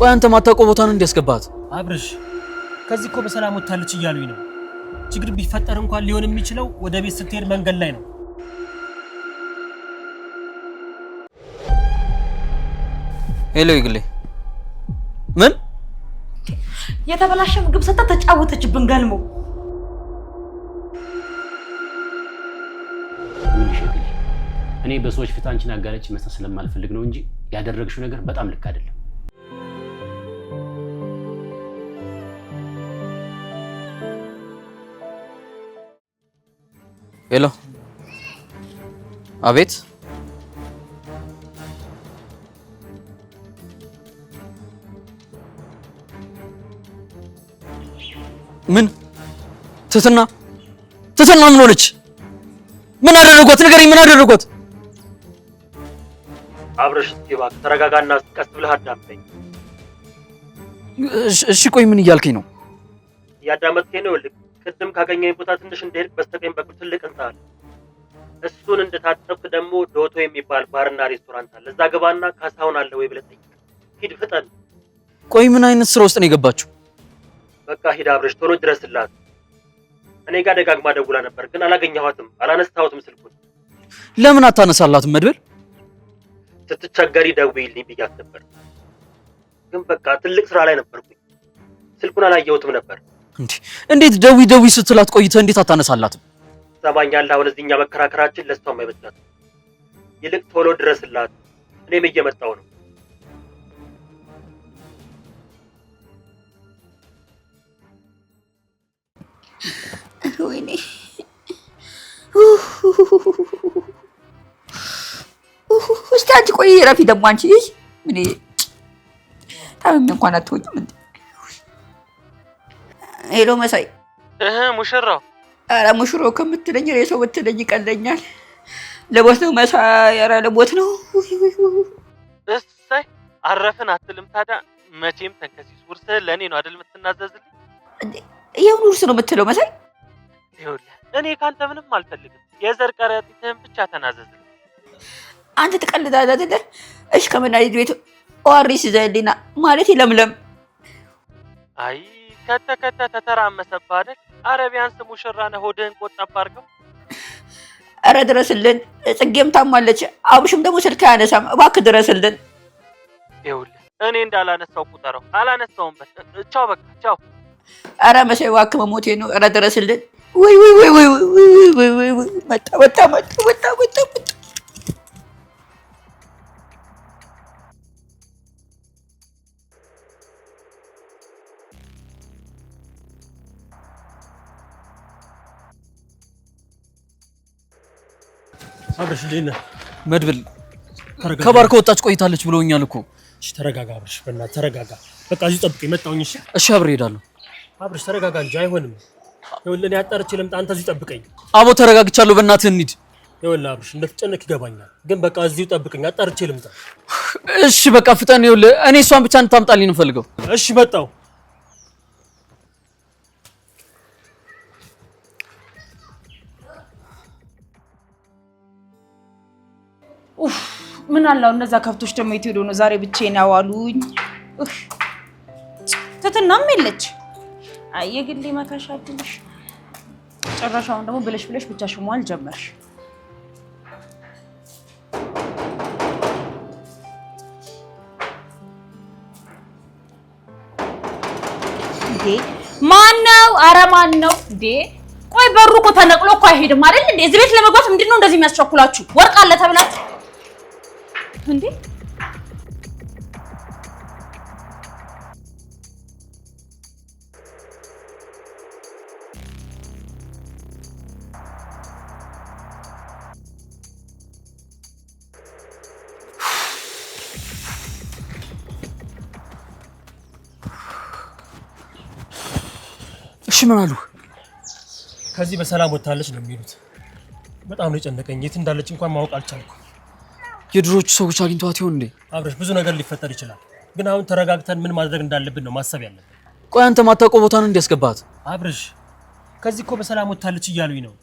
ቆይ አንተ ማታውቀው ቦታ ነው እንዲያስገባት? አብርሽ ከዚህ እኮ በሰላም ወጣለች እያሉኝ ነው። ችግር ቢፈጠር እንኳን ሊሆን የሚችለው ወደ ቤት ስትሄድ መንገድ ላይ ነው። ሄሎ ይግሌ ምን የተበላሸ ምግብ ሰጣ ተጫወተችብን ገልሞ። እኔ በሰዎች ፊት አንቺን አጋለጭ መስጠት ስለማልፈልግ ነው እንጂ ያደረግሽው ነገር በጣም ልክ አይደለም። ሄሎ አቤት ምን ትትና ምን ሆነች? ምን አደረጓት? ንገረኝ፣ ምን አደረጓት? አብርሽ ይባክ ተረጋጋና ቀስ ብለህ አዳምጠኝ። እሺ ቆይ ምን እያልከኝ ነው? ያዳመጥከኝ ነው። ቅድም ካገኘኝ ቦታ ትንሽ እንደሄድክ በስተቀኝ በኩል ትልቅ ህንጻ አለ። እሱን እንደታጠብክ ደግሞ ዶቶ የሚባል ባርና ሬስቶራንት አለ። እዛ ገባና ካሳሁን አለ ወይ ብለህ ጠይቅ። ሂድ ፍጠን። ቆይ ምን አይነት ስራ ውስጥ ነው የገባችው? በቃ ሂድ አብርሽ፣ ቶሎ ድረስላት። እኔ ጋር ደጋግማ ደውላ ነበር ግን አላገኘኋትም፣ አላነሳሁትም ስልኩን። ለምን አታነሳላትም መድብል? ስትቸገሪ ደውይልኝ ብያት ነበር፣ ግን በቃ ትልቅ ስራ ላይ ነበርኩኝ። ስልኩን አላየሁትም ነበር። እንዴት ደዊ ስትላት ቆይተህ እንዴት አታነሳላትም? ሰማኛለህ። አሁን እዚህኛ መከራከራችን ለሷም አይበጃትም። ይልቅ ቶሎ ድረስላት፣ እኔም እየመጣሁ ነው። ወይኔ እስቲ አንቺ ቆይ ረፊ ደግሞ አንቺ ምን ታምም እንኳን አትወኝም እንዴ? ሄሎ መሳይ ሙሽራው። ኧረ ሙሽሮ ከምትለኝ ሬሶ ብትለኝ ይቀለኛል። ለቦት ነው መሳይ፣ ኧረ ለቦት ነው። እሰይ አረፍን አትልም ታዲያ? መቼም ተንከሲስ ውርስ ለእኔ ነው አይደል የምትናዘዝልኝ? ይሄውን ውርስ ነው የምትለው መሳይ? ይኸውልህ እኔ ካንተ ምንም አልፈልግም፣ የዘር ቀረጢትህን ብቻ ተናዘዝልኝ። አንተ ትቀልዳለህ አይደለ? እሺ ከመናይት ቤት ኦአርኤስ ዘሊና ማለት ለምለም። አይ ከተከተ ተተራመሰብህ አይደል? አረቢያንስ ሙሽራ ነህ፣ ሆድህን ቆጠብ አድርገው። ኧረ ድረስልን፣ ጽጌም ታማለች፣ አብሽም ደግሞ ስልክ አያነሳም። እባክህ ድረስልን። ይኸውልህ እኔ እንዳላነሳው ቁጠረው። አላነሳውም። ቻው በቃ ቻው። ኧረ መሳይ እባክህ መሞቴ ነው። ኧረ ድረስልን። ወይ መጣ። አብርሽ ሊና መድብል ከባር ከወጣች ቆይታለች ብሎኛል እኮ። እሺ ተረጋጋ አብርሽ፣ በእናትህ ተረጋጋ። በቃ እዚህ ጠብቀኝ፣ መጣሁኝ። እሺ አብሬ እሄዳለሁ። አብርሽ ተረጋጋ እንጂ አይሆንም። ይኸውልህ እኔ አጣርቼ ልምጣ፣ አንተ እዚህ ጠብቀኝ። አቦ ተረጋግቻለሁ፣ በእናትህ እንሂድ። ይኸውልህ አብርሽ እንደተጨነቅ ይገባኛል፣ ግን በቃ እዚሁ ጠብቀኝ፣ አጣርቼ ልምጣ። እሺ በቃ ፍጠን። ይኸውልህ እኔ እሷን ብቻ እንድታምጣልኝ ነው የምፈልገው። እሺ መጣሁ። ምን አላው እነዛ ከብቶች ደግሞ የት ሄዶ ነው ዛሬ ብቻዬን ያዋሉኝ? ትትናም የለች። አይ የግሌ መካሻ አይደልሽ። ጨራሻውን ደግሞ ብለሽ ብቻሽን መዋል ጀመርሽ። እንዴ ማነው? ኧረ ማነው እንዴ? ቆይ በሩ እኮ ተነቅሎ እኮ አይሄድም አይደል እንዴ? እዚህ ቤት ለመግባት ምንድነው እንደዚህ የሚያስቸኩላችሁ? ወርቅ አለ ተብላችሁ እንዴ? እሺ ምን አሉ? ከዚህ በሰላም ወጣለች ነው የሚሉት። በጣም ነው የጨነቀኝ። የት እንዳለች እንኳን ማወቅ አልቻልኩም። የድሮቹ ሰዎች አግኝቷት ይሆን እንዴ? አብረሽ ብዙ ነገር ሊፈጠር ይችላል፣ ግን አሁን ተረጋግተን ምን ማድረግ እንዳለብን ነው ማሰብ ያለብን። ቆይ አንተ ማታውቀው ቦታ ነው እንዲያስገባት? አብረሽ ከዚህ እኮ በሰላም ወጣለች እያሉኝ ነው።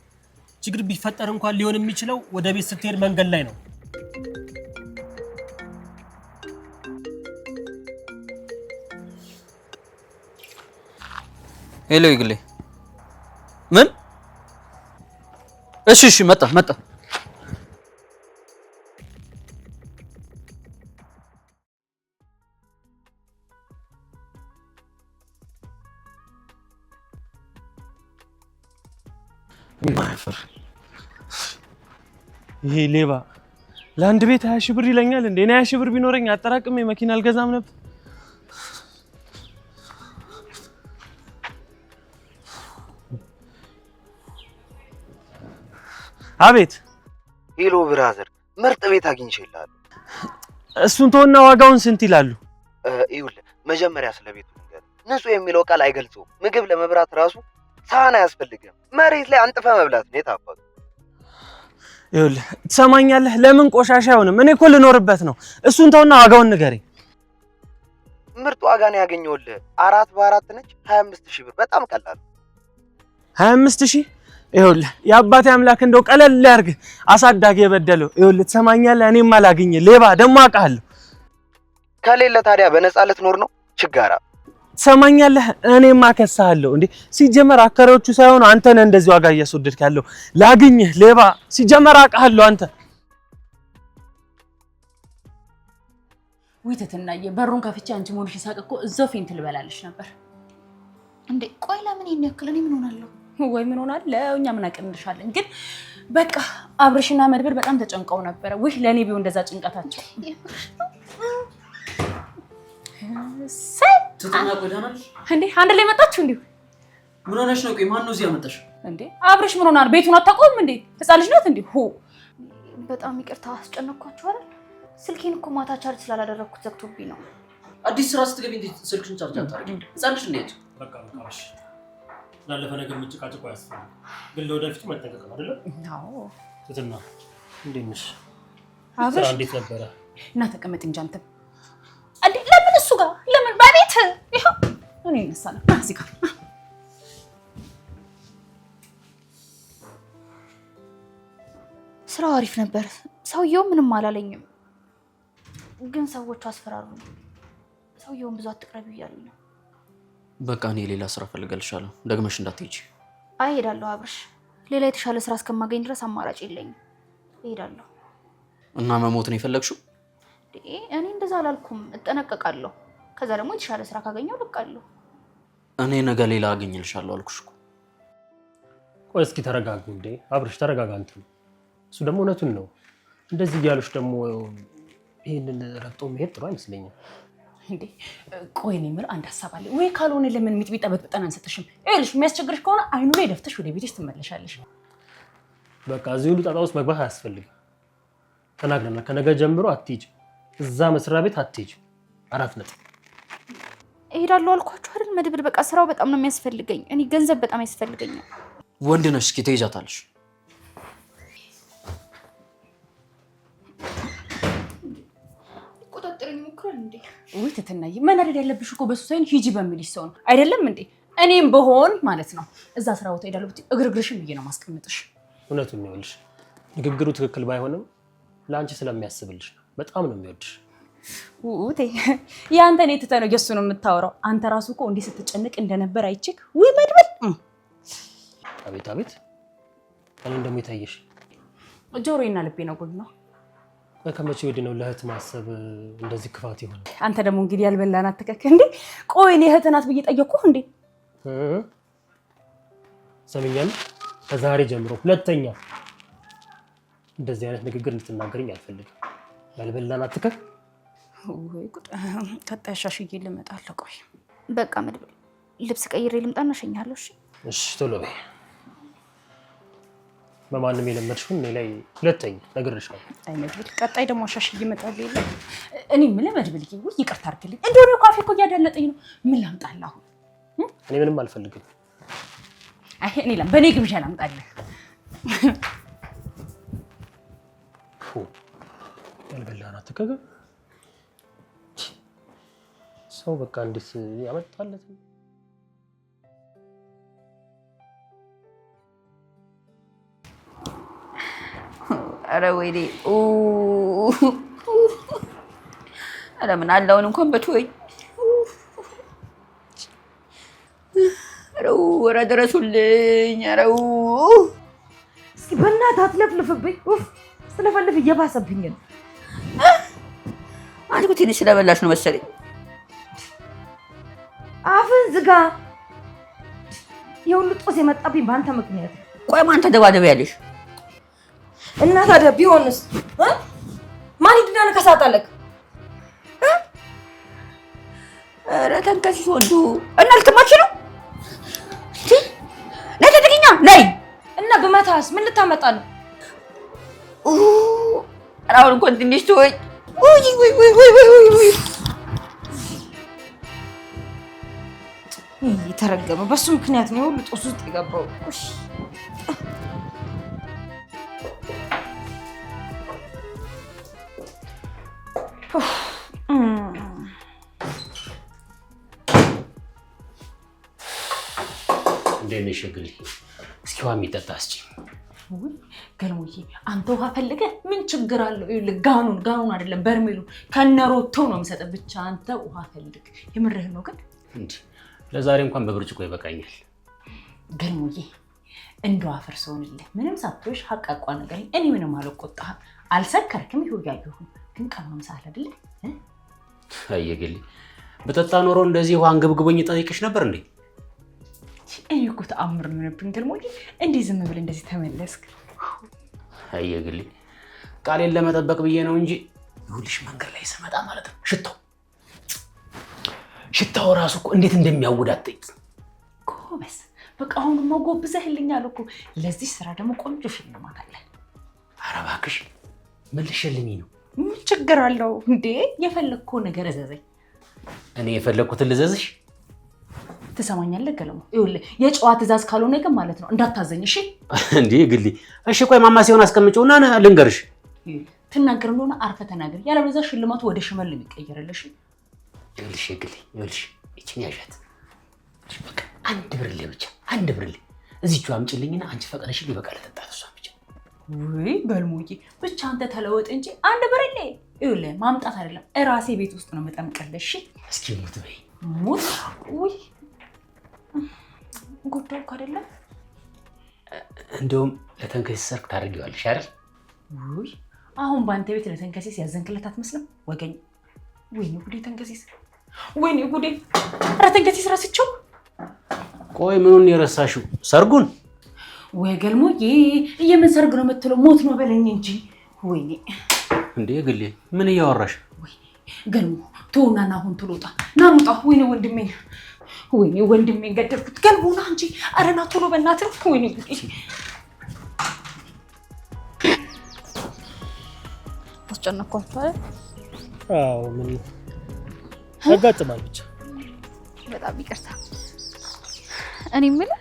ችግር ቢፈጠር እንኳን ሊሆን የሚችለው ወደ ቤት ስትሄድ መንገድ ላይ ነው። ሄሎ ይግሌ ምን? እሺ መጣ ማፈር ይሄ ሌባ ለአንድ ቤት 20 ሺህ ብር ይለኛል እንዴ? እኔ 20 ሺህ ብር ቢኖረኝ አጠራቅሜ መኪና አልገዛም ነበር። አቤት። ሄሎ ብራዘር፣ ምርጥ ቤት አግኝቼልሃለሁ። እሱን ተወና ዋጋውን ስንት ይላሉ? ይኸውልህ መጀመሪያ ስለ ቤቱ ነገር ንጹህ የሚለው ቃል አይገልጸውም። ምግብ ለመብራት ራሱ ሳህን አያስፈልግም። መሬት ላይ አንጥፈ መብላት ነው የታፈቀው። ይኸውልህ ትሰማኛለህ? ለምን ቆሻሻ አይሆንም? እኔ እኮ ልኖርበት ነው። እሱን ተውና ዋጋውን ንገረኝ። ምርጥ ዋጋ ነው ያገኘሁልህ። 4 በ4 ነች 25 ሺህ ብር። በጣም ቀላል 25 ሺህ። ይኸውልህ የአባቴ አምላክ እንደው ቀለል ያርግ አሳዳጊ የበደለው። ይኸውልህ ትሰማኛለህ? እኔም አላገኘ ሌባ ደግሞ አውቃለሁ። ከሌለ ታዲያ በነፃ ልትኖር ነው ችጋራ። ትሰማኛለህ? እኔም አከሳለሁ እንዴ። ሲጀመር አከራዮቹ ሳይሆኑ አንተ ነህ እንደዚህ ዋጋ እያስወደድክ ያለው። ላግኝህ ሌባ። ሲጀመር አውቃለሁ አንተ። ውይተትናዬ በሩን ከፍቼ አንቺ ሞልሽ ሳቅ እኮ እዛው ፌንት ልበላለሽ ነበር እንዴ። ቆይ ለምን ይሄን ያክል? እኔ ምን ሆናለሁ? ወይ ምን ሆናለሁ? እኛ ምን አቀንልሻለን? ግን በቃ አብርሽና መድብል በጣም ተጨንቀው ነበር። ወይ ለኔ ቢሆን እንደዛ ጭንቀታቸው ትተና ቆዳናል እንዴ። አንድ ላይ መጣችሁ እንዴ? ምን ሆነሽ ነው? ቆይ ማን ነው እዚህ ያመጣሽ እንዴ? አብርሽ ምን ሆናል? ቤቱን አታውቀውም እንዴ? ህፃን ልጅ ናት እንዴ? በጣም ይቅርታ አስጨነቅኳችሁ አይደል? ስልኬን እኮ ማታ ቻርጅ ስላላደረኩት ዘግቶብኝ ነው። አዲስ ስራ ስትገቢ እንዴ ስልክሽን ቻርጅ አታደርጊ? ህፃን ልጅ እንዴት? በቃ እሺ። ላለፈ ነገር ምጭቃጭቆ ያስፈልጋል፣ ግን ለወደፊቱ መጠንቀቅ ነው አይደል? አዎ። ትትና እንዴት ነሽ? አብርሽ እንዴት ነበረ? እና ተቀመጥ እንጂ አንተ እንዴ። ለምን እሱ ጋር ለምን በቤት ይሄው እኔ እንሳለሁ እዚህ ጋር ስራው አሪፍ ነበር። ሰውየው ምንም አላለኝም፣ ግን ሰዎቹ አስፈራሩኝ። ሰውየውን ብዙ አትቅረቢ እያሉኝ ነው። በቃ እኔ ሌላ ስራ ፈልገልሻለሁ፣ ደግመሽ እንዳትሄጂ። አይ እሄዳለሁ አብርሽ፣ ሌላ የተሻለ ስራ እስከማገኝ ድረስ አማራጭ የለኝም። እሄዳለሁ። እና መሞት ነው የፈለግሽው? እኔ እንደዛ አላልኩም፣ እጠነቀቃለሁ። ከዛ ደግሞ የተሻለ ስራ ካገኘው ልቃለሁ። እኔ ነገ ሌላ አገኝልሻለሁ አልኩሽ እኮ። ቆይ እስኪ ተረጋጉ እንዴ። አብርሽ ተረጋጋ አንተ። እሱ ደግሞ እውነቱን ነው። እንደዚህ እያሉሽ ደግሞ ይሄንን ረግጦ መሄድ ጥሩ አይመስለኝም እንዴ። ቆይ እኔ የምልህ አንድ ሀሳብ አለ ወይ? ካልሆነ ለምን ሚጥሚጣ በጥብጠን አንሰጥሽም? ይኸውልሽ የሚያስቸግርሽ ከሆነ አይኑ ላይ ደፍተሽ ወደ ቤትሽ ትመለሻለሽ። በቃ እዚህ ሁሉ ጣጣ ውስጥ መግባት አያስፈልግም። ተናግረናል። ከነገ ጀምሮ አትሂጂ፣ እዛ መስሪያ ቤት አትሂጂ። 4 ነጥብ። እሄዳለሁ አልኳችሁ አይደል መድብል። በቃ ስራው በጣም ነው የሚያስፈልገኝ። እኔ ገንዘብ በጣም ያስፈልገኛል። ወንድ ነሽ፣ እስኪ ትሄጃታለሽ። ቆጣጥረኝ ሞክራል እንዴ? ወይ ትትናዬ መናደድ ያለብሽ እኮ በሱ ሳይሆን ሂጂ በሚልሽ ሰው ነው አይደለም እንዴ? እኔም በሆን ማለት ነው እዛ ስራ ቦታ ሄዳለሁ ብትይ እግርግርሽን ብዬ ነው ማስቀምጥሽ። እውነቱን ነው ይልሽ። ንግግሩ ትክክል ባይሆንም ለአንቺ ስለሚያስብልሽ ነው። በጣም ነው የሚወድሽ። ውቴ ያንተ እኔ ትተህ ነው የእሱን የምታወራው። አንተ ራሱ እኮ እንዴ ስትጨነቅ እንደነበር አይቼክ። ወይ መድብል። አቤት አቤት። እኔ እንደሚታየሽ ጆሮዬና ልቤ ነው ጉድ ነው። ከመቼ ወዲህ ነው ለእህት ማሰብ እንደዚህ ክፋት ይሆን? አንተ ደግሞ እንግዲህ ያልበላናት ተከከ እንዴ። ቆይ እኔ እህት ናት ብዬ ጠየቅኩህ እንዴ? ሰምኛል። ከዛሬ ጀምሮ ሁለተኛ እንደዚህ አይነት ንግግር እንድትናገርኝ አልፈልግም። ያልበላናት ተከከ። ወይ ጉድ። ከጣሻሽዬ ልመጣለሁ። ቆይ በቃ መድብል ልብስ ቀይሬ ልምጣና እሸኛለሁ። እሺ እሺ፣ ቶሎ በይ። በማንም የለመድሽው እኔ ላይ ሁለተኛ ነግሬሻለሁ። አይ መድብል፣ ቀጣይ ደግሞ አሻሽዬ እመጣለሁ። የለም እኔ ምን ለመድብል ይሁን ይቅርታ አድርግልኝ። እንደው ካፌ እኮ እያዳለጠኝ ነው። ምን ላምጣልህ አሁን? እኔ ምንም አልፈልግም። አይ እኔ በእኔ ግብዣ ላምጣልህ። ያልበላናት ተከከ። ሰው በቃ እንዴት ያመጣለት ነው? ኧረ ወይኔ ኧረ ምን አለ አሁን እንኳን በትወኝ። ኧረ ኧረ ድረሱልኝ ኧረ እስኪ በእናትህ አትለፍልፍብኝ ኡፍ ስለፈልፍ እየባሰብኝ ነው አንቺ እኮ ትንሽ ስለበላሽ ነው መሰለኝ አፍን ዝጋ የሁሉ ጦስ የመጣብኝ በአንተ ምክንያት ቆይ ማን ተደባደቢያለሽ እና ታዲያ ቢሆንስ ማን ይድናል ከሳጣለክ ኧረ ተንከሲስ ወንዱ እና ልትማች ነው ነይ ተገኛ ነይ እና በመታስ ምን ልታመጣ ነው አሁን እንኳን ትንሽ ተወኝ ተረገመ በሱ ምክንያት ነው ሁሉ ጦስ ውስጥ የገባው እሺ እንደኔ ሸግል እስኪ ውሃ የሚጠጣ እስኪ ገልሞዬ አንተ ውሃ ፈልገህ ምን ችግር አለው ይኸውልህ ጋኑን አይደለም በርሜሉ ከነሮቶ ነው የምሰጠው ብቻ አንተ ውሃ ፈልግ የምርህን ነው ግን እንዴ ለዛሬ እንኳን በብርጭቆ ይበቃኛል ገልሞዬ እንደው አፈርሰውንልህ ምንም ሳትወሽ ሐቃቋ ነገር እኔ ምንም አልቆጣህም አልሰከርክም ይሁን ያየሁ ግን ቀኑም ሳለ አይደለ አየግል በጠጣ ኖሮ እንደዚህ ውሃ አንገብግቦኝ ጠይቅሽ ነበር እንዴ እኔ እኮ ተአምር ነው ነበር ገልሞዬ እንዴ ዝም ብለህ እንደዚህ ተመለስክ አየግል ቃሌን ለመጠበቅ ብዬ ነው እንጂ ይሁልሽ መንገድ ላይ ስመጣ ማለት ነው ሽታው ራሱ እኮ እንዴት እንደሚያውዳት ጎበስ በቃ አሁንማ ጎብዘህልኛል እኮ ለዚህ ስራ ደግሞ ቆንጆ ሽልማት አለ ኧረ እባክሽ ምን ልሸልሚ ነው ምን ችግር አለው እንዴ የፈለግከው ነገር እዘዘኝ እኔ የፈለግኩትን ልዘዝሽ ትሰማኛለህ ገለሞ ይኸውልህ የጨዋ ትእዛዝ ካልሆነ ግን ማለት ነው እንዳታዘኝ እሺ እንዴ ግሊ እሺ ቆይ ማማ ሲሆን አስቀምጪውና ልንገርሽ ትናገር እንደሆነ አርፈ ተናገር ያለበለዚያ ሽልማቱ ወደ ሽመል የሚቀየርልሽ ይኸውልሽ ግሊ ይኸውልሽ እቺን ያዣት በቃ አንድ ብርሌ ብቻ አንድ ብርሌ እዚቹ አምጪልኝና አንቺ ፈቀደሽ ሊበቃ ለተጣጣ እሷ ብቻ ወይ በልሞዬ ብቻ አንተ ተለወጥ እንጂ አንድ ብርሌ ይኸውልህ ማምጣት አይደለም እራሴ ቤት ውስጥ ነው መጠምቀልሽ እስኪ ሙት በይ ሙት ወይ ጉዳዩ አይደለም እንደውም ለተንከሲስ ሰርክ ታደርጊዋለሽ አይደል ወይ አሁን በአንተ ቤት ለተንከሲስ ያዘንክለት አትመስልም ወገኝ ወይኔ ጉዴ ተንከሲስ ወይኔ ጉዴ ኧረ ተንከሲስ ረስቼው ቆይ ምኑን የረሳሽው ሰርጉን ወይ ገልሞዬ የምን ሰርግ ነው የምትለው ሞት ነው በለኝ እንጂ ወይኔ እንዴ ግሌ ምን እያወራሽ ወይኔ ገልሞ ተውና አሁን ትሎጣ ናምጣ ወይኔ ወንድሜን ገደልኩት ገልቦና እንጂ ኧረ ና ቶሎ በእናትህ ወይኔ አስጨነቅኳችሁ አይደል አዎ ምን ያጋጥማል ብቻ በጣም ይቅርታ እኔ የምልህ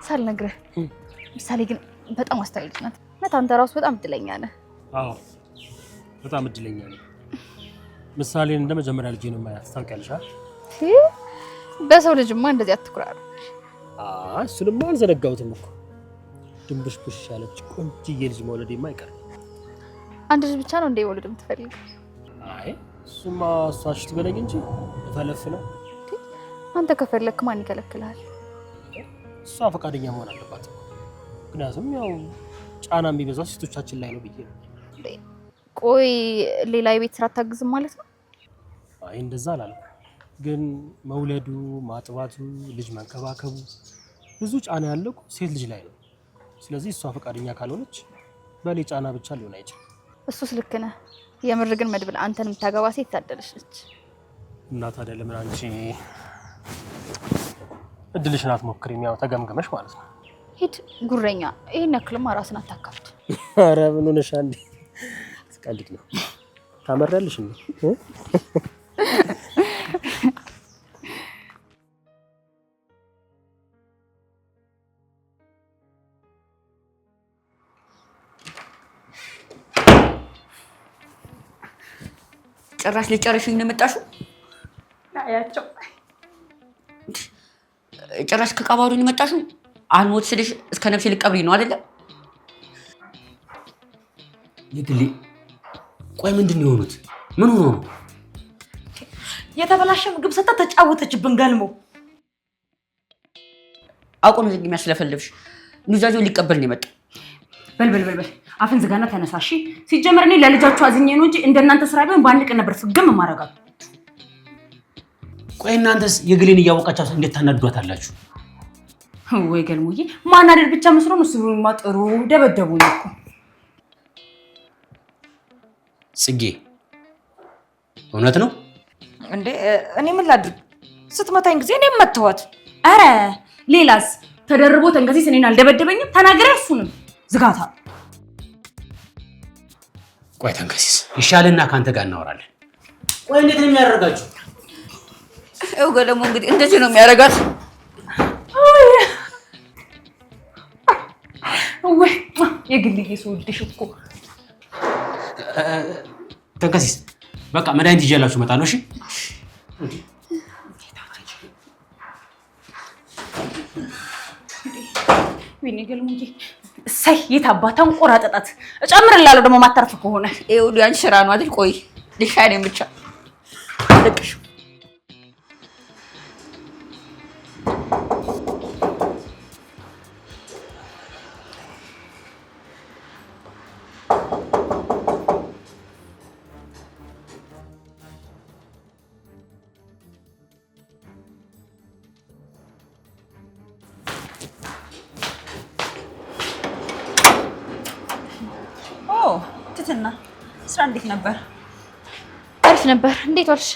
ሳልነግርህ ምሳሌ ግን በጣም አስተዋይ ልጅ ናት አንተ ራሱ በጣም እድለኛ ነህ አዎ በጣም እድለኛ ነኝ ምሳሌን እንደ መጀመሪያ ልጅ ነው የማያት ታውቂያለሽ በሰው ልጅማ እንደዚህ አትኩራሩ እሱንማ አልዘነጋሁትም እኮ ድንብሽብሽ ያለች ቆንጅዬ ልጅ መውለዴማ አይቀርም አንድ ልጅ ብቻ ነው እንደ ወለድ የምትፈልግ አይ እሱማ እሷሽ ትበለኝ እንጂ ተለፍ ነው አንተ ከፈለክ ማን ይከለክልሃል እሷ ፈቃደኛ መሆን አለባት ምክንያቱም ያው ጫና የሚበዛው ሴቶቻችን ላይ ነው ብዬ ነው ቆይ ሌላ የቤት ስራ አታግዝም ማለት ነው አይ እንደዛ አላለም ግን መውለዱ ማጥባቱ ልጅ መንከባከቡ ብዙ ጫና ያለው ሴት ልጅ ላይ ነው ስለዚህ እሷ ፈቃደኛ ካልሆነች በሌ ጫና ብቻ ሊሆን አይችልም እሱስ ልክ ነህ የምር ግን መድብል አንተን የምታገባ ሴት ታደለች ነች እና ታዲያ ለምን አንቺ እድልሽን አትሞክሪም ያው ተገምገመሽ ማለት ነው ሂድ ጉረኛ ይሄን ያክልማ ራስን አታካብድ ኧረ ምን ሆነሽ አንዴ ትቀልድ ነው ታመራለሽ እንዴ ጭራሽ ልጨርሽኝ ነው የመጣሽው አያቸው ጭራሽ ከቀባሩኝ ነው የመጣሽው አልሞት ስልሽ እስከ ነፍሴ ልቀብሪ ነው አይደል ይግሊ ቆይ ምንድን ነው የሆኑት ምን ሆኖ ነው የተበላሸ ምግብ ሰጣ ተጫወተችብን ገልሞ አቁም ዝግ የሚያስለፈልፍሽ ኑዛዜው ሊቀበል ነው የመጣው። በል አፍን ዝጋና ተነሳሽ። ሲጀመር እኔ ለልጃችሁ አዝኜ ነው እንጂ እንደናንተ ስራ ቢሆን በአንድ ቀን ነበር ፍግም ማረጋት። ቆይ እናንተስ የግሌን እያወቃችሁ እንዴት ታናዷታላችሁ? ወይ ገልሙዬ ማናደድ ብቻ መስሎ ነው። እሱማ ጥሩ ደበደቡኝ እኮ። ጽጌ እውነት ነው እንዴ? እኔ ምን ላድርግ? ስትመታኝ ጊዜ እኔም መተዋት። አረ ሌላስ ተደርቦ ተንከሲስ እኔን አልደበደበኝም። ተናገረ እሱንም ዝጋታ። ቆይ ተንከሲስ ይሻልና ካንተ ጋር እናወራለን። ቆይ እንዴት ነው የሚያደርጋችሁ? ይኸው ገለሙ እንግዲህ እንደዚህ ነው የሚያደርጋት። ወይ የግልዬ ስወድሽ እኮ ተንከሲስ በቃ መድኃኒት ይዤላችሁ እመጣለሁ። እሺ ወይኔ ገልሙዬ እሰይ የት አባታን ቆራጠጣት። እጨምርላለሁ ደግሞ ማታርፍ ከሆነ ይኸው ያን ሽራ ነው አይደል? ቆይ ልሻኔ ብቻ ልቅሽ ትትና ስራ እንዴት ነበር? አሪፍ ነበር። እንዴት ዋልሽ?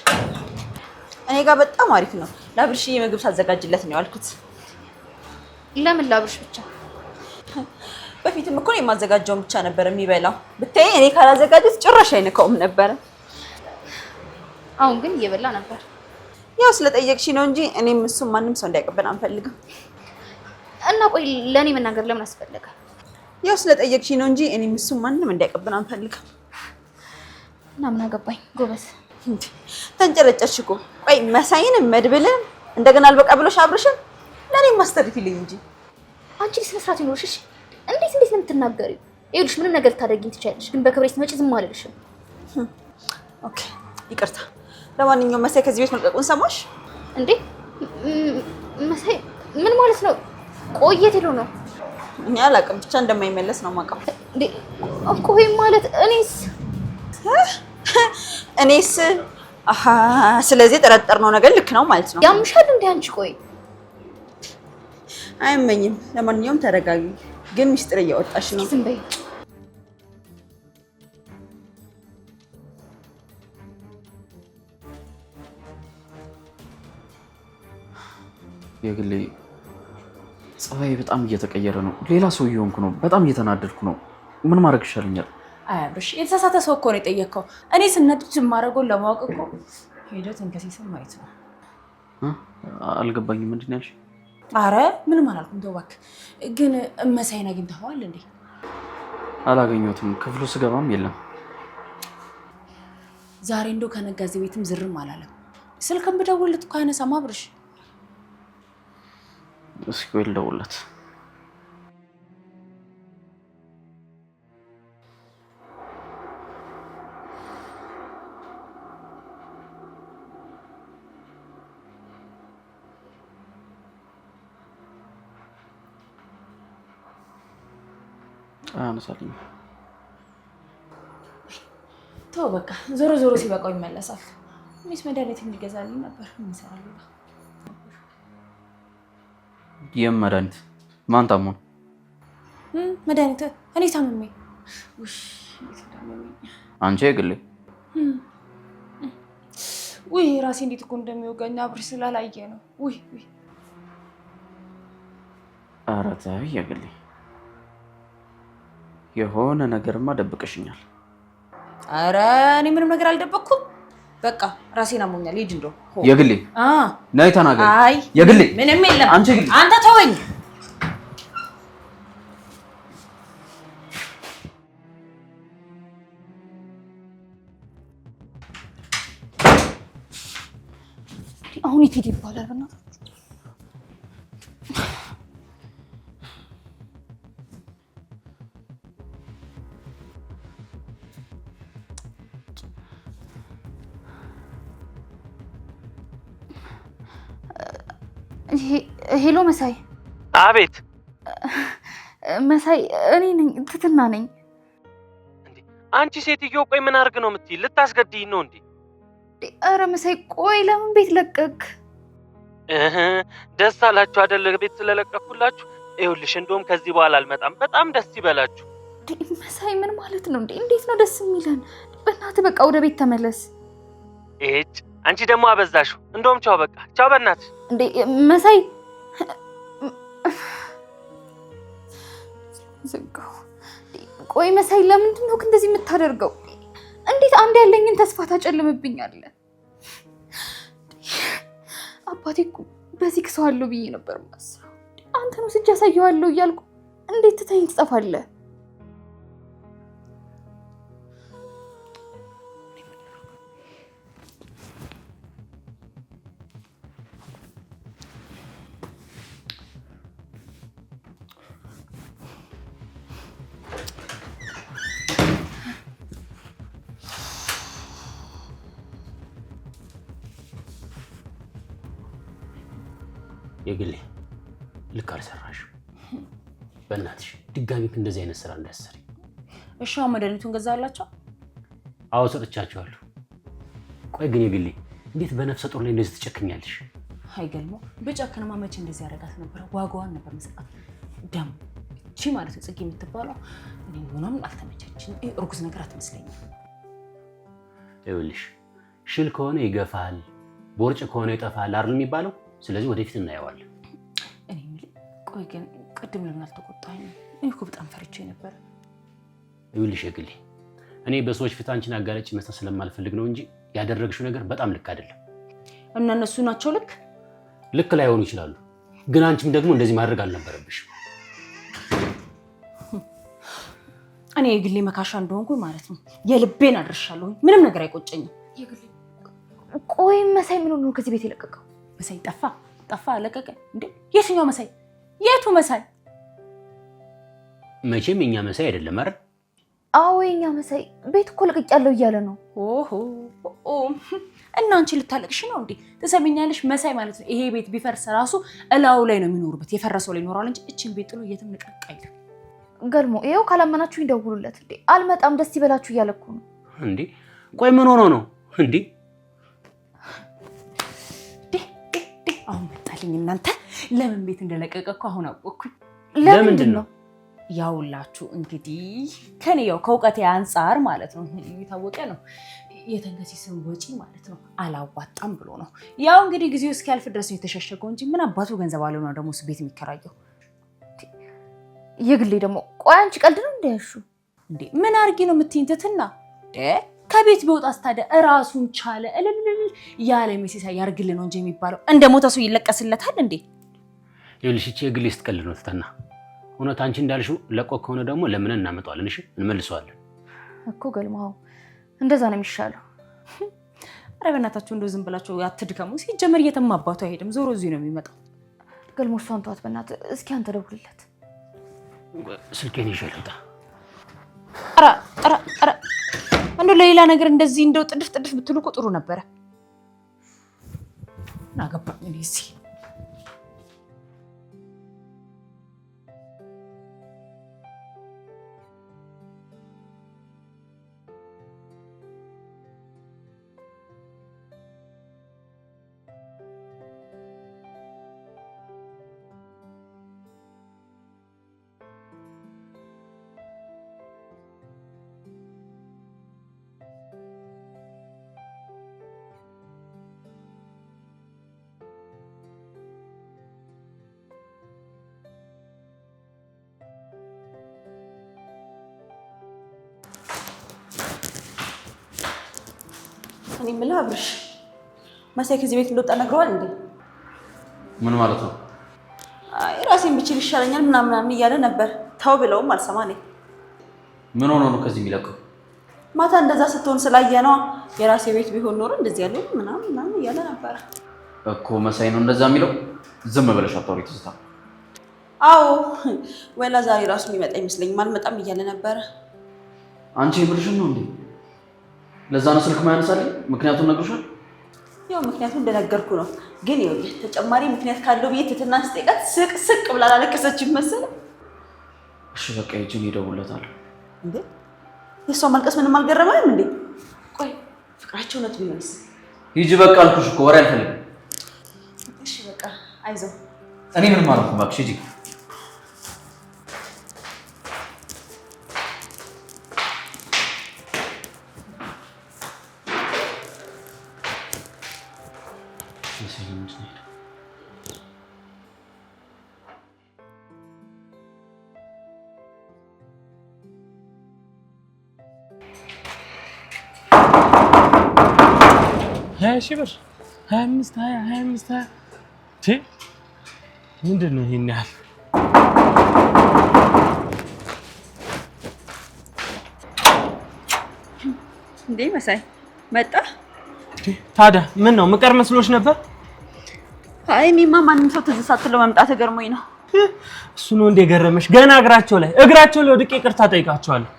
እኔ ጋር በጣም አሪፍ ነው። ለአብርሽዬ ምግብ ሳዘጋጅለት ነው ያልኩት። ለምን ለአብርሽ ብቻ? በፊትም እኮ ነው የማዘጋጀውን ብቻ ነበር የሚበላው። ብታይ እኔ ካላዘጋጀት ጭራሽ አይነካውም ነበረ። አሁን ግን እየበላ ነበር። ያው ስለጠየቅሽ ነው እንጂ እኔም እሱም ማንም ሰው እንዳይቀበል አንፈልግም። እና ቆይ ለኔ መናገር ለምን አስፈለገ? ያው ስለጠየቅሽ ነው እንጂ እኔም እሱም ማንም እንዳይቀበል አንፈልግም። እና ምን አገባኝ? ጎበዝ ተንጨረጨርሽ እኮ። ቆይ መሳይን መድብልን እንደገና አልበቃ ብሎሽ አብርሽን ለኔ ማስተርፊልኝ እንጂ አንቺ ስነ ስርዓት ይኖርሽ። እሺ እንዴት ነው የምትናገሪው? ይኸውልሽ ምንም ነገር ታደርጊኝ ትችያለሽ፣ ግን በክብሬ ስትመጪ ዝም አልልሽም። ኦኬ ይቅርታ። ለማንኛውም መሳይ ከዚህ ቤት መልቀቁን ሰማሽ እንዴ? መሳይ ምን ማለት ነው? ቆየት ሄዶ ነው? እኔ አላውቅም፣ ብቻ እንደማይመለስ ነው የማውቀው። እንዴ ቆይ ማለት እኔስ አሃ፣ ስለዚህ ጠረጠርነው ነገር ልክ ነው ማለት ነው። ያምሻል እንዴ አንቺ? ቆይ አይመኝም። ለማንኛውም ተረጋጊ። ግን ሚስጥር እያወጣሽ ነው። ዝም በይ። የግሌ ጸባይ በጣም እየተቀየረ ነው። ሌላ ሰው እየሆንኩ ነው። በጣም እየተናደድኩ ነው። ምን ማድረግ ይሻለኛል? አይ አብርሽ የተሳሳተ ሰው እኮ ነው የጠየቅከው። እኔ ስናድድ የማደርገውን ለማወቅ እኮ ሄደህ ተንከሲስን ማየት ነው። አልገባኝም። ምንድን ነው ያልሽኝ? አረ ምንም አላልኩም፣ ተው እባክህ። ግን መሳይን አግኝተኸዋል እንዴ? አላገኘሁትም። ክፍሉ ስገባም የለም። ዛሬ እንደው ከነጋ እዚህ ቤትም ዝርም አላለም። ስልክም ብደውልለት እኮ አይነሳም አብርሽ። እስኪ ቆይ ልደውልለት። አነሳልኝ። ተው በቃ፣ ዞሮ ዞሮ ሲበቃው ይመለሳል። ሚስ መድኃኒት እንዲገዛልኝ ነበር። ምን ይሰራል? የም መድኃኒት? ማን ታሞ ነው? መድኃኒት? እኔ ታምሜ። አንቺ የግሌ ውይ፣ ራሴ እንዴት እኮ እንደሚወጋኝ አብርሽ ስላላየ ነው። ውይ ኧረ ተይ የግሌ፣ የሆነ ነገርማ ደብቀሽኛል። አረ እኔ ምንም ነገር አልደበቅኩም። በቃ ራሴን አሞኛል። ሂድ እንደው የግሌ ነይ ተናገሪ። አይ የግሌ ምንም የለም። አንቺ ግሌ አንተ ተወኝ። አሁን የት ሄድ ይባላል? በእናትህ ሄሎ መሳይ። አቤት መሳይ፣ እኔ ነኝ፣ ትትና ነኝ። አንቺ ሴትዮ ቆይ ምን አድርግ ነው የምትይ? ልታስገድይኝ ነው እንዴ? ኧረ መሳይ ቆይ ለምን ቤት ለቀቅ? ደስ አላችሁ አይደል? ቤት ስለለቀኩላችሁ። ይኸውልሽ እንደውም ከዚህ በኋላ አልመጣም። በጣም ደስ ይበላችሁ። መሳይ ምን ማለት ነው እንዴ? እንዴት ነው ደስ የሚለን? በእናትህ በቃ ወደ ቤት ተመለስ። እጭ አንቺ ደግሞ አበዛሽው። እንደውም ቻው፣ በቃ ቻው በእናትሽ። እንዴ መሳይ ዘጋው። ቆይ መሳይ ለምንድን ነው እንደዚህ የምታደርገው? እንዴት አንድ ያለኝን ተስፋ ታጨልምብኛለህ? አባቴ እኮ በዚህ ክሰዋለሁ ብዬ ነበር የማስበው። አንተ ነው ስጅ ያሳየዋለሁ እያልኩ እንዴት ትተኸኝ ትጠፋለህ? የግሌ ልክ አልሰራሽም። በእናትሽ ድጋሚ እንደዚህ አይነት ስራ እንዳትሰሪ። እሺ አሁን መድኃኒቱን ገዛላችሁ? አዎ ሰጥቻቸዋለሁ። ቆይ ግን የግሌ እንዴት በነፍሰ ጡር ላይ እንደዚህ ትጨክኛለሽ? አይገልሞ በጨከነማ መቼ እንደዚህ ያደርጋት ነበር? ዋጋዋን ነበር መስጠት። ደም እቺ ማለት ጽጌ የምትባለው እኔ ምንም አልተመቸችኝ። እርጉዝ ነገር አትመስለኝም። ይኸውልሽ ሽል ከሆነ ይገፋል፣ ቦርጭ ከሆነ ይጠፋል አይደል የሚባለው? ስለዚህ ወደፊት እናየዋለን። እኔ የምልህ ቆይ ግን ቅድም ለምን አልተቆጣኸኝም? እኔ እኮ በጣም ፈርቼ ነበር። ይኸውልሽ የግሌ እኔ በሰዎች ፊት አንቺን አጋለጭ መስጠት ስለማልፈልግ ነው እንጂ ያደረግሽው ነገር በጣም ልክ አይደለም። እና እነሱ ናቸው ልክ ላይሆኑ ይችላሉ፣ ግን አንቺም ደግሞ እንደዚህ ማድረግ አልነበረብሽም። እኔ የግሌ መካሻ እንደሆንኩኝ ማለት ነው የልቤን አድርሻለሁ። ምንም ነገር አይቆጨኝም። ቆይ መሳይ ምን ሆኖ ነው ከዚህ ቤት የለቀቀው? መሳይ ጠፋ ለቀቀ እንዴ? የትኛው መሳይ? የቱ መሳይ? መቼም የኛ መሳይ አይደለም አይደል? አዎ የኛ መሳይ ቤት እኮ ለቅቄያለሁ እያለ ነው። ኦሆ እና አንቺ ልታለቅሽ ነው እንዴ? ትሰሚኛለሽ? መሳይ ማለት ነው ይሄ ቤት ቢፈርስ ራሱ እላው ላይ ነው የሚኖርበት። የፈረሰው ላይ ይኖራል እንጂ እቺን ቤት ጥሎ የትም ንቀቅ አይልም። ገልሞ ይኸው ካላመናችሁ ይደውሉለት እንዴ። አልመጣም ደስ ይበላችሁ እያለ እኮ ነው እንዴ። ቆይ ምን ሆኖ ነው እንዴ? አሁን መጣልኝ። እናንተ ለምን ቤት እንደለቀቀ እኮ አሁን አወቅኩኝ። ለምንድን ነው? ያውላችሁ እንግዲህ ከኔ ያው ከእውቀቴ አንጻር ማለት ነው የታወቀ ነው። የተንገሲስን ወጪ ማለት ነው አላዋጣም ብሎ ነው። ያው እንግዲህ ጊዜው እስኪያልፍ ድረስ ነው የተሸሸገው እንጂ ምን አባቱ ገንዘብ አለው ነው ደግሞ ቤት የሚከራየው። የግሌ ደግሞ ቆይ አንቺ ቀልድ ነው እንደያሹ እንዴ? ምን አድርጊ ነው የምትይንተትና ከቤት ቢወጣ ታዲያ እራሱን ቻለ እልል ያለ ሜሴሳ ያርግል ነው እንጂ የሚባለው እንደ ሞተ ሰው ይለቀስለታል እንዴ? ይኸውልሽ እቺ የግሌ ስትቀልድ ነው ትተና። እውነት አንቺ እንዳልሽው ለቆ ከሆነ ደግሞ ለምን እናመጣዋለን? እሺ እንመልሰዋለን እኮ ገልማው እንደዛ ነው የሚሻለው። ኧረ በእናታችሁ እንደው ዝም ብላችሁ አትድከሙ። ሲጀመር የትም አባቱ አይሄድም፣ ዞሮ እዚህ ነው የሚመጣው። ገልሞ እሷን ተዋት በእናትህ። እስኪ አንተ ደውልለት። ስልኬን ይዤ ልውጣ። ኧረ እንደው ለሌላ ነገር እንደዚህ እንደው ጥድፍ ብትሉ እኮ ጥሩ ነበረ። ናገባኝ እኔ እዚህ እኔ የምልህ አብርሽ መሳይ ከዚህ ቤት እንደወጣ ነግረዋል እንዴ? ምን ማለት ነው? አይ ራሴን ብችል ይሻለኛል ምናምን እያለ ነበር። ተው ብለውም አልሰማ ነኝ። ምን ሆኖ ነው ከዚህ የሚለቀው? ማታ እንደዛ ስትሆን ስላየ ነው። የራሴ ቤት ቢሆን ኖሮ እንደዚህ ያለው ምናምን እያለ ነበር እኮ። መሳይ ነው እንደዛ የሚለው? ዝም ብለሽ አታውሪ ትዝታ። አዎ ወላ ዛሬ ራሱ የሚመጣ ይመስለኛል። አልመጣም እያለ ነበር። አንቺ የምርሽን ነው እንዴ? ለዛ ነው ስልክ ማያነሳልኝ? ምክንያቱም ነግሮሻል? ያው ምክንያቱም እንደነገርኩ ነው። ግን ይኸውልህ ተጨማሪ ምክንያት ካለው ብዬ ትህትናን ስጠይቃት ስቅ ብላ አላለቀሰችም መሰለህ። እሺ በቃ ሂጂን እደውልለታለሁ። እንዴ የሷ ማልቀስ ምንም አልገረመንም እንዴ? ቆይ ፍቅራቸው እውነት ቢሆንስ? ሂጂ በቃ አልኩሽ እኮ ወሬ አልፈልግም። እሺ በቃ አይዞህ። እኔ ምንም አላልኩም እባክሽ ሂጂ። ሺህ ብር 25 ምንድን ነው ይሄን ያህል? እንዴ መሳይ መጣ? ታዲያ ምን ነው ምቀር መስሎሽ ነበር? አይ እኔማ ማንም ሰው ትዝ ሳትለው መምጣት ገርሞኝ ነው። እሱ ነው እንደ ገረመሽ? ገና እግራቸው ላይ ወድቄ ይቅርታ ጠይቃቸዋለሁ።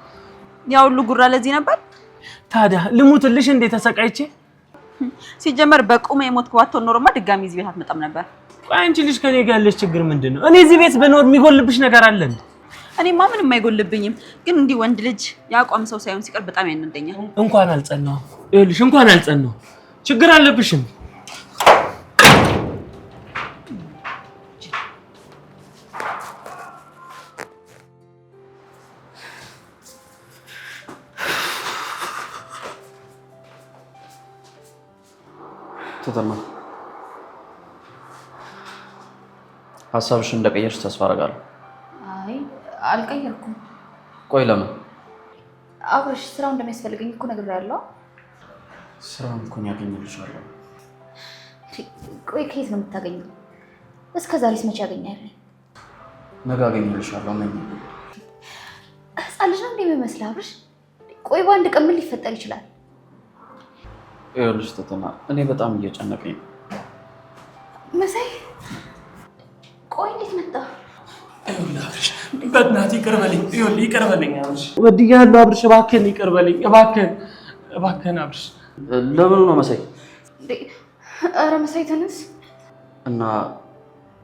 ያው ሁሉ ጉራ ለዚህ ነበር። ታዲያ ልሙትልሽ እንዴ ተሰቃይቼ? ሲጀመር በቁመ የሞትኩ ባትሆን ኖሮማ ድጋሚ እዚህ ቤት አትመጣም ነበር። ቆይ አንቺ ልጅ ከኔ ጋር ያለሽ ችግር ምንድነው? እኔ እዚህ ቤት በኖር የሚጎልብሽ ነገር አለ እንዴ? እኔማ ምንም አይጎልብኝም፣ ግን እንዲህ ወንድ ልጅ ያቋም ሰው ሳይሆን ሲቀር በጣም ያናደኛል። እንኳን አልጸናው ይኸውልሽ፣ እንኳን አልጸናው ችግር አለብሽም። ትተማ ሀሳብሽን እንደቀየርሽ ተስፋ አደርጋለሁ። አይ አልቀየርኩም። ቆይ ለምን? አብርሽ ስራው እንደሚያስፈልገኝ እኮ ነግሬያለሁ። ስራውን እኮ ያገኝልሻለሁ። ቆይ ከየት ነው የምታገኘው? እስከ ዛሬስ መቼ ያገኛለኝ? ነገ አገኝልሻለሁ። ነኝ ህፃን ልጅ ነው እንደሚመስል አብርሽ። ቆይ በአንድ ቀን ምን ሊፈጠር ይችላል? ይኸውልሽ ትተማ እኔ በጣም እየጨነቀኝ ነው። መሳይ ቆይ እንዴት መጣ? አብርሽ በእናትህ ይቅር በለኝ። ይኸውልህ ይቅር በለኝ አብርሽ፣ ወድያለሁ አብርሽ፣ እባክህን ይቅር በለኝ፣ እባክህን አብርሽ። ለምን ነው መሳይ? ኧረ መሳይ ተነስ። እና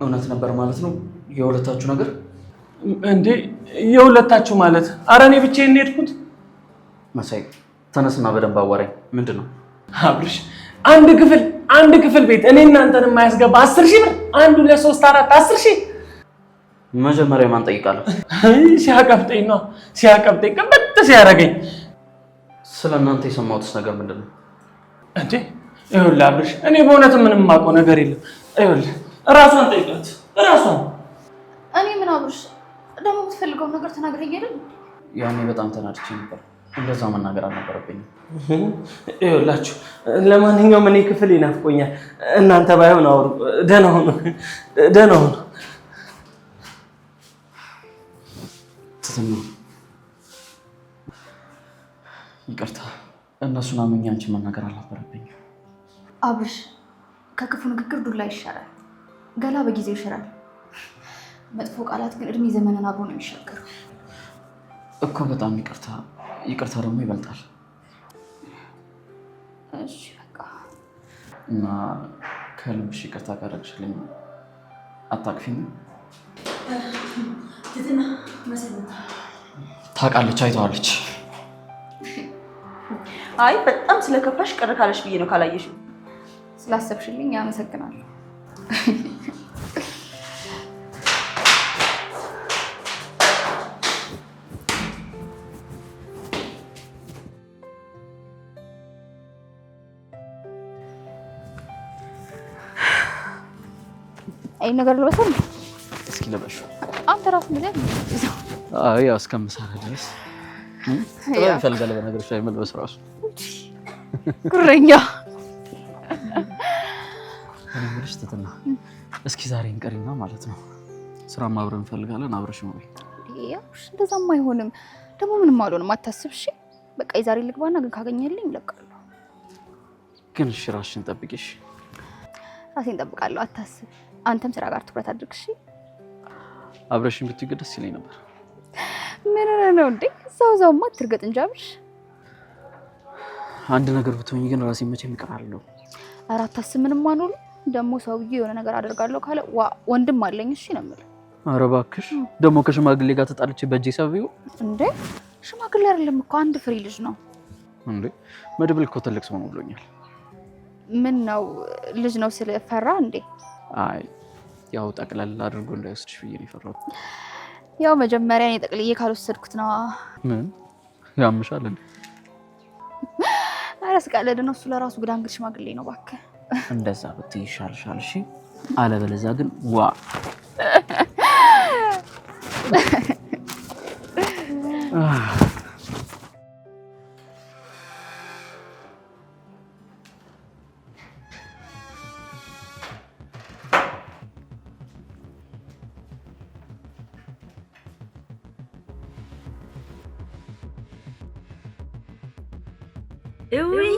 እውነት ነበር ማለት ነው የሁለታችሁ ነገር? እንዴ የሁለታችሁ ማለት? ኧረ እኔ ብቻዬን ነው የሄድኩት። መሳይ ተነስና በደንብ አዋራኝ። ምንድን ነው አብርሽ? አንድ ክፍል ቤት እኔ እናንተን የማያስገባ 10 ሺህ ብር 1 2 3 4 10 ሺህ መጀመሪያ ማን ጠይቃለሁ? ሲያቀብጠኝ ነው ቅብጥ ሲያደርገኝ። ስለ እናንተ የሰማሁትስ ነገር ምንድን ነው? እንዴ ይኸውልህ አብርሽ፣ እኔ በእውነት ምንም የማውቀው ነገር የለም። ይኸውልህ እራሷን ጠይቃት፣ እራሷን። እኔ ምን አብርሽ ደግሞ የምትፈልገውን ነገር ተናግረኝ አይደል? ያኔ በጣም ተናድቼ ነበር። እንደዛ መናገር አልነበረብኝም። ይኸውላችሁ ለማንኛውም እኔ ክፍል ይናፍቆኛል። እናንተ ባይሆን አውሩ። ደህና ሁኑ። ትትና ይቅርታ፣ እነሱን አምኜ አንቺን መናገር አልነበረብኝም። አብርሽ ከክፉ ንግግር ዱላ ይሻላል፣ ገላ በጊዜው ይሽራል። መጥፎ ቃላት ግን እድሜ ዘመንን አብሮ ነው የሚሻገሩ እኮ። በጣም ይቅርታ ደግሞ ይበልጣል። እሺ በቃ እና ከልብሽ ይቅርታ ካደረግሽልኝ አታቅፊኝ? ትህትና መሰለኝ ታውቃለች፣ አይተዋለች። አይ በጣም ስለከፋሽ ቅር ካለሽ ብዬ ነው። ካላየሽው ስላሰብሽልኝ አመሰግናለሁ። አይ ነገር ልበሰል። እስኪ ለበሽ። አንተ ራስህ ምን ያህል አይ ያው እስከምሰራ ድረስ ይፈልጋል በነገርሽ ላይ መልበስ ራሱ ጉረኛ። እኔ ምንሽ ትትና እስኪ ዛሬ እንቀሪና ማለት ነው ስራ ማብረን እንፈልጋለን። አብረሽ ነው ወይ? ያው እንደዛም አይሆንም። ደግሞ ምንም አልሆንም፣ አታስብ። እሺ በቃ የዛሬ ልግባና ግን ካገኘልኝ እለቃለሁ። ግን እሺ ራስሽን ጠብቂሽ። ራሴን እጠብቃለሁ፣ አታስብ። አንተም ስራ ጋር ትኩረት አድርግ። እሺ አብረሽኝ ብትይ ደስ ይለኝ ነበር። ምን ነው እንዴ? እዛውማ አትርገጥ እንጂ አብርሽ። አንድ ነገር ብትሆኚ ግን ራሴን መቼም እቀራለሁ። አራታስ ምንም አኖር ደግሞ ሰውዬ የሆነ ነገር አደርጋለሁ ካለ ወንድም አለኝ እሺ ነው የምልህ። ኧረ እባክሽ ደግሞ ከሽማግሌ ጋር ተጣልቼ በእጄ ሰብዩ እንዴ? ሽማግሌ አይደለም እኮ አንድ ፍሬ ልጅ ነው እንዴ። መድብል እኮ ትልቅ ሰው ነው ብሎኛል። ምን ነው ልጅ ነው ስለፈራ እንዴ? አይ ያው ጠቅላላ አድርጎ እንዳይወስድሽ ብዬ ነው የፈራሁት። ያው መጀመሪያ እኔ ጠቅልዬ ካልወሰድኩት ነው። ምን ያምሻል እንዴ? ኧረ ስቀልድ ነው። እሱ ለራሱ ግዳንግል ሽማግሌ ነው እባክህ። እንደዛ ብትይ ይሻልሻል እሺ። አለበለዚያ ግን ዋ እውይ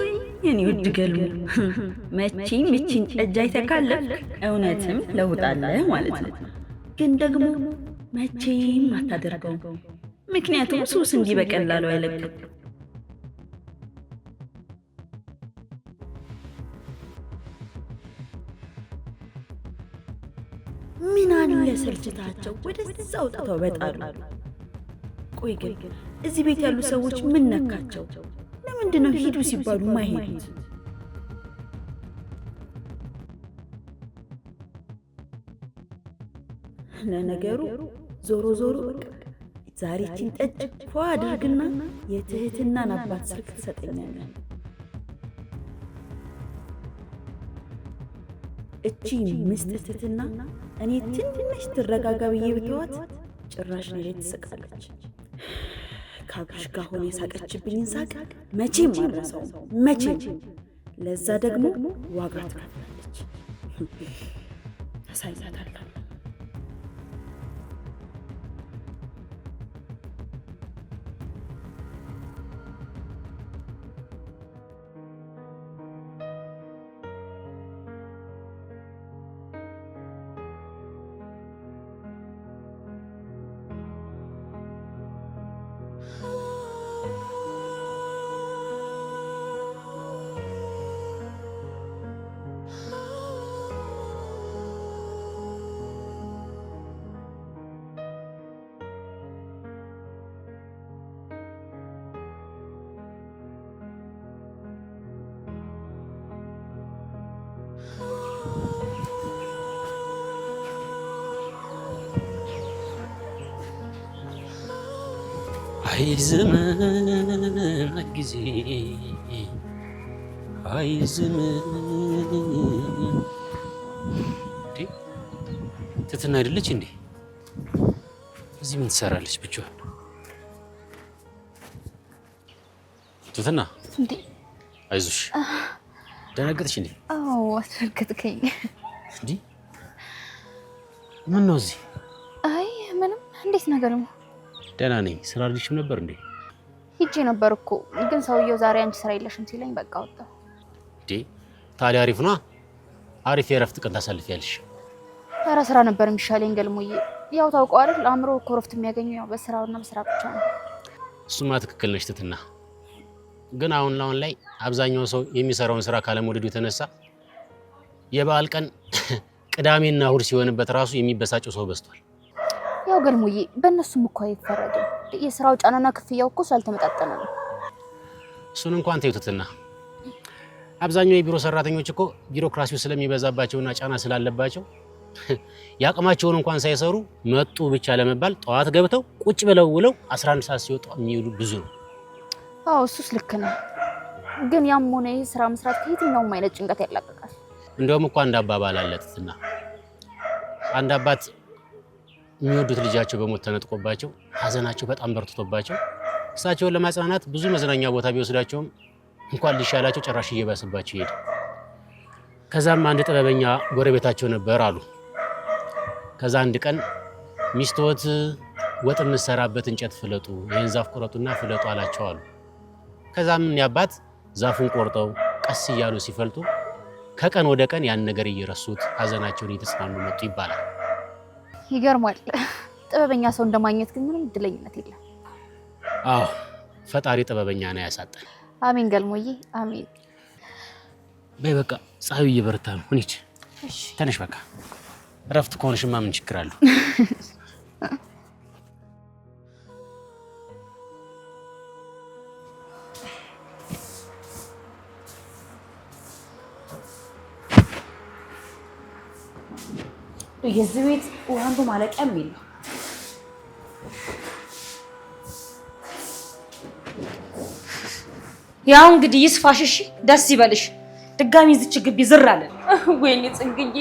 የኔ ውድ ገልሙ መቼም እቺን ጠጅ አይተካለፍክ እውነትም ለውጣለህ ማለት ነው። ግን ደግሞ መቼም አታደርገው፣ ምክንያቱም ሱስ እንዲህ በቀላሉ አይለቅም። ምን አለ ሰልችታቸው ወደዛ አውጥተው በጣሉ። ቆይ ግን እዚህ ቤት ያሉ ሰዎች ምን ነካቸው? ለምንድነው ሂዱ ሲባሉ ማይሄዱት? ለነገሩ ዞሮ በቃ ዛሬችን ጠጅ ፏ አድርግና የትህትናን አባት ስልክ ትሰጠኛለህ። እቺ ምስትትትና እኔ ትንሽ ትረጋጋ ብዬ ብተዋት ጭራሽ ነው ትስቃለች። ከአብርሽ ጋር ሆነ የሳቀችብኝን ሳቅ መቼም አልረሳውም፣ መቼም። ለዛ ደግሞ ዋጋ ትከፍላለች። አሳይታታለሁ። አይ ዘመን ጊዜ አይ ዘመን ትትና አይደለች እንዴ? እዚህ ምን ትሰራለች ብቻዋን? ትትና እንዴ አይዞሽ። ደነገጥሽ እንዴ? አዎ አስደነገጥከኝ። እንዴ ምን ነው እዚህ? አይ ምንም። እንዴት ነገር ነው? ደህና ነኝ። ስራ አልልሽም ነበር እንዴ? ሂጄ ነበር እኮ ግን ሰውየው ዛሬ አንቺ ስራ የለሽም ሲለኝ በቃ ወጣሁ። እንዴ ታዲያ አሪፍ ነው። አሪፍ የእረፍት ቀን ታሳልፊያለሽ። ኧረ ስራ ነበር የሚሻለኝ ገልሙዬ። ያው ታውቀው አይደል አእምሮ እኮ እረፍት የሚያገኘው ያው በስራውና በስራ ብቻ ነው። እሱማ ትክክል ነሽ ትትና። ግን አሁን ላይ አብዛኛው ሰው የሚሰራውን ስራ ካለመውደዱ የተነሳ የበዓል ቀን ቅዳሜና እሑድ ሲሆንበት ራሱ የሚበሳጨው ሰው በዝቷል። ያው ገልሙዬ በእነሱም እኮ አይፈረድም። የስራው ጫናና ክፍያው እኮ ስላልተመጣጠነ ነው። እሱን እንኳን ተይው ትትና። አብዛኛው የቢሮ ሰራተኞች እኮ ቢሮክራሲው ስለሚበዛባቸውና ጫና ስላለባቸው ያቅማቸውን እንኳን ሳይሰሩ መጡ ብቻ ለመባል ጠዋት ገብተው ቁጭ ብለው ውለው 11 ሰዓት ሲወጡ የሚውሉ ብዙ ነው። አዎ እሱስ ልክ ነው። ግን ያም ሆነ ይህ ስራ መስራት ከየትኛውም አይነት ጭንቀት ያላቅቃል። እንደውም እኮ አንድ አባባል አለ ትትና። አንድ አባት የሚወዱት ልጃቸው በሞት ተነጥቆባቸው ሀዘናቸው በጣም በርትቶባቸው እሳቸውን ለማጽናናት ብዙ መዝናኛ ቦታ ቢወስዳቸውም እንኳን ሊሻላቸው ጭራሽ እየባሰባቸው ይሄድ። ከዛም አንድ ጥበበኛ ጎረቤታቸው ነበር አሉ። ከዛ አንድ ቀን ሚስቶት ወጥ የምትሰራበት እንጨት ፍለጡ፣ ይህን ዛፍ ቆረጡና ፍለጡ አላቸው አሉ። ከዛም አባት ዛፉን ቆርጠው ቀስ እያሉ ሲፈልጡ ከቀን ወደ ቀን ያን ነገር እየረሱት ሀዘናቸውን እየተጽናኑ መጡ ይባላል። ይገርማል። ጥበበኛ ሰው እንደማግኘት ግን ምንም እድለኝነት የለም። አዎ፣ ፈጣሪ ጥበበኛ ነው ያሳጠን። አሜን ገልሞዬ አሜን። በይ በቃ ፀሐዩ እየበረታ ነው። እንሂድ። ተነሽ በቃ እረፍት ከሆንሽማ ምን ችግር አለው? የዚህ ቤት ውሃንቱ ማለቂያ የሚል ነው። ያው እንግዲህ ይስፋሽ። እሺ ደስ ይበልሽ። ድጋሚ እዚች ግቢ ዝር አለን። ወይኔ ጽግዬ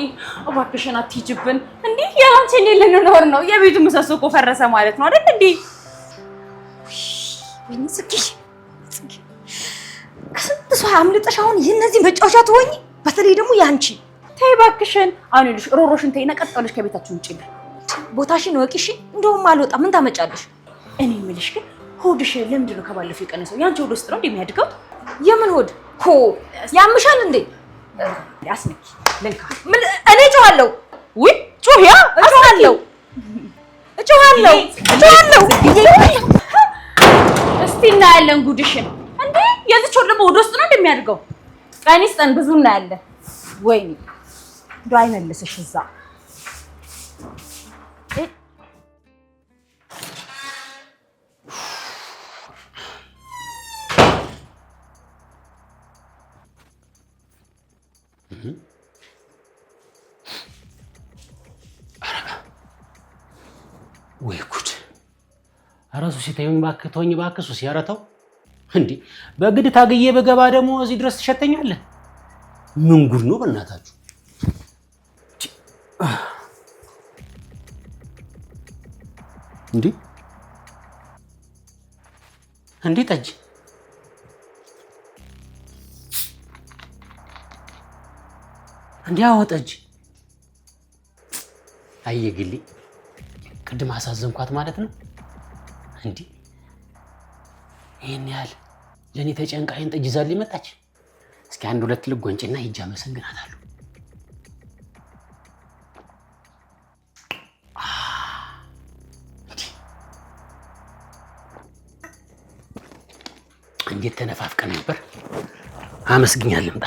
እባክሽን አትሂጂብን። እንዴ ያላንቺ እኔ ልንኖር ነው? የቤቱ ምሰሶ እኮ ፈረሰ ማለት ነው አይደል እንዴ? ወይኔ ጽግዬ ከስንት ሰው አምልጠሽ አሁን የእነዚህ መጫወቻ ትሆኚ። በተለይ ደግሞ ያንቺ ተይ እባክሽን። አሁን ይልሽ ሮሮሽን ተይና ቀጥ ብለሽ ከቤታችን ውጪ። ቦታሽን ወቂሽ። እንደውም አልወጣም። ምን ታመጫለሽ? እኔ የምልሽ ግን ሆድሽ ለምንድን ነው ከባለፈው የቀነሰው? ያንቺ ሆድ ውስጥ ነው እንደሚያድገው? የምን ሆድ? ሆ ያምሻል እንዴ? ያስነኪ ለንካ ምን እኔ ጮሃለሁ። ውይ ጮህያ እጮሃለሁ። እስቲ እናያለን ጉድሽን። እንዴ የዚች ሆድ ደግሞ ሆድ ውስጥ ነው እንደሚያድገው? ቀን ይስጠን ብዙ እናያለን። ወይኔ እንደው አይመልስሽ እዛ ወይ ጉድ! ኧረ ሱሲ ተይኝ እባክህ፣ ተወኝ እባክህ ሱሲ። ኧረ ተው እንዴ! በግድ ታግዬ በገባ ደግሞ እዚህ ድረስ ትሸተኛለህ? ምን ጉድ ነው በእናታችሁ! እንዴ እንዴ ጠጅ እንዴ አወጠጅ አየግሊ ቅድም አሳዘንኳት ማለት ነው እንዴ? ይሄን ያህል ለኔ ተጨንቃይን ጠጅ ይዛልኝ መጣች። እስኪ አንድ ሁለት ልጎንጭና ሂጅ አመሰግናታለሁ። እንዴት ተነፋፍቀን ነበር። አመስግኛለሁ። ልምጣ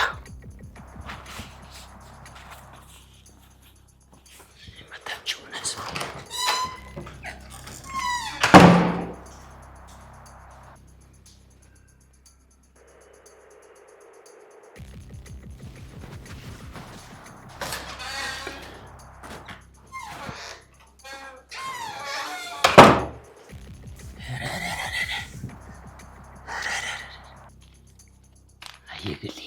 አየግሊ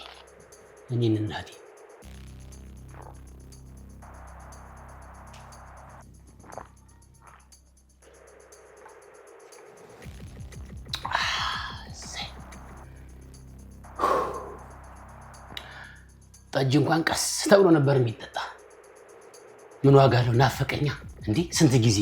እኔን እናቴ ጠጅ እንኳን ቀስ ተብሎ ነበር የሚጠጣ። ምን ዋጋ አለው? ናፈቀኛ እንዴ ስንት ጊዜ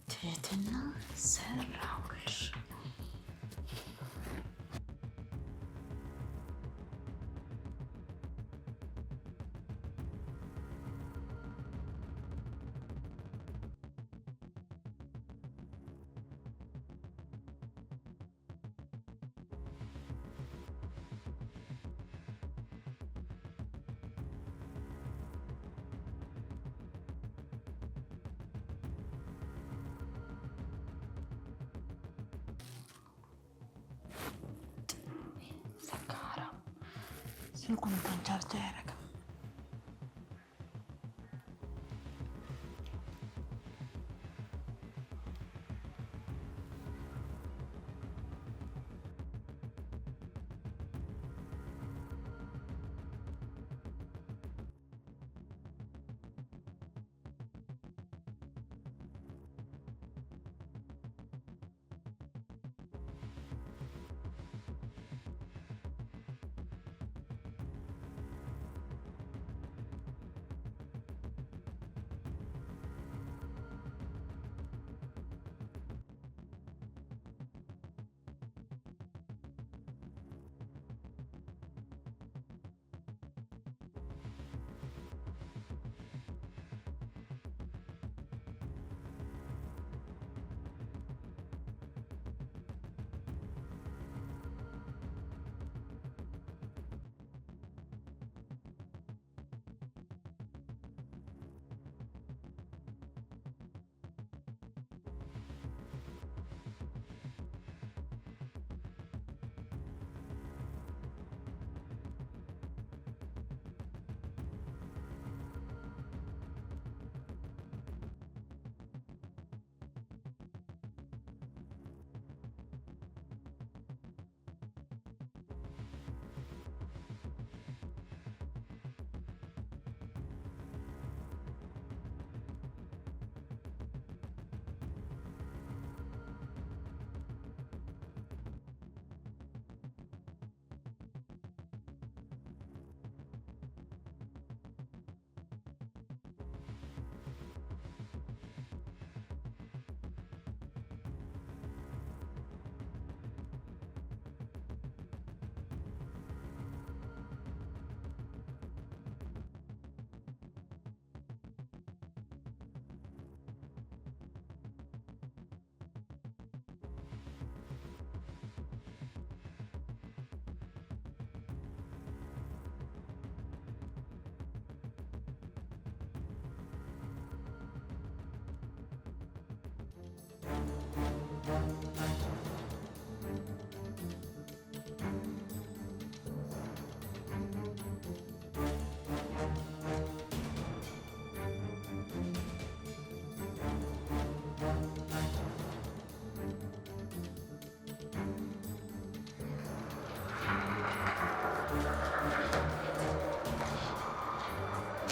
ትህትና ሰራሁልሽ። ስልኩን እንኳን ቻርጅ አያደርግም።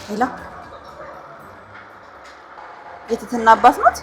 ሄላ የትትና አባት ናት?